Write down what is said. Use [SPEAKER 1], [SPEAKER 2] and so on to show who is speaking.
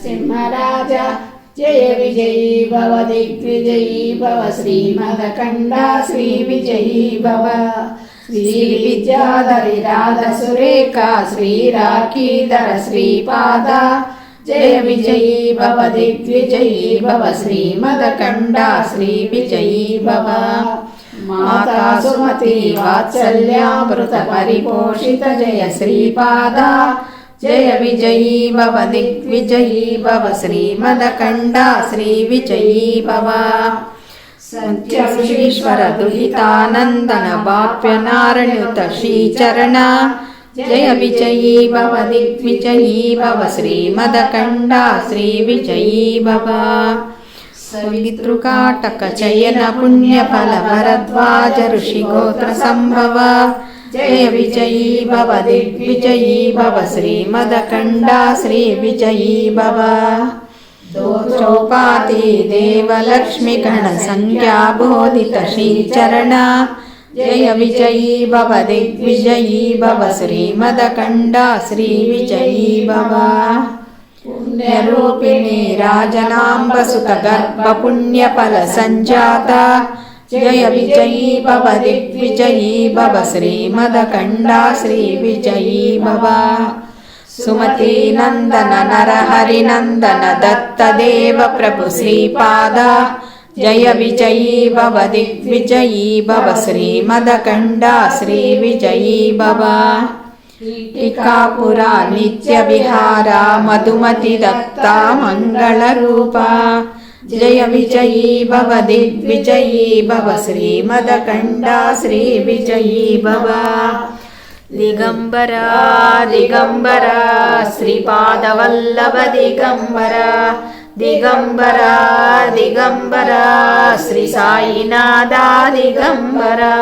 [SPEAKER 1] सिंहराजा जय विजयी भव दिग्विजयी भव श्रीमदकण्डा श्रीविजयी भव श्रीविद्याधरिराध सुरेखा श्रीराखीधर श्रीपादा जय विजयी भव दिग्विजयी भव श्रीमदकण्डा श्रीविजयी भव माता सुमति वात्सल्यामृत परिपोषित जय श्रीपादा जय विजयी भव दिग्विजयी भव श्रीमदकण्डा श्रीविजयी भव सत्यशीश्वर दुहितानन्दन बाप्यनारण्युत श्रीचरण जय विजयी भव दिग्विजयी भव श्रीमदकण्डा श्रीविजयी भव सवितृकाटक चयन पुण्यफल भरद्वाज ऋषिगोत्र संभव जय विजयी भव दिग्विजयी भव श्रीमदकण्डा श्रीविजयी भव चौपाति देवलक्ष्मी गण संख्या बोधित श्रीचरण जय विजयी भव दिग्विजयी भव श्रीमदकण्डा श्रीविजयी भव पुण्यरूपिणी राजनाम्बसुत गर्भ पुण्यफल संजाता जय विजयी भव दिग्विजयी भव श्रीमदकण्डा श्रीविजयी भव सुमती नंदन नरहरिनंदन दत्तदेव प्रभु श्रीपादा जय विजयी भव दिग्विजयी भव श्रीमदकण्डा श्रीविजयी भव टीकापुरा नित्य विहारा मधुमति दत्ता मंगल रूपा जय विजयी भव दिग्विजयी भव श्रीमदकण्डा श्रीविजयी भव दिगंबरा दिगंबरा श्रीपादवल्लभ दिगंबरा दिगंबरा दिगंबरा श्री साईनाथ दिगंबरा।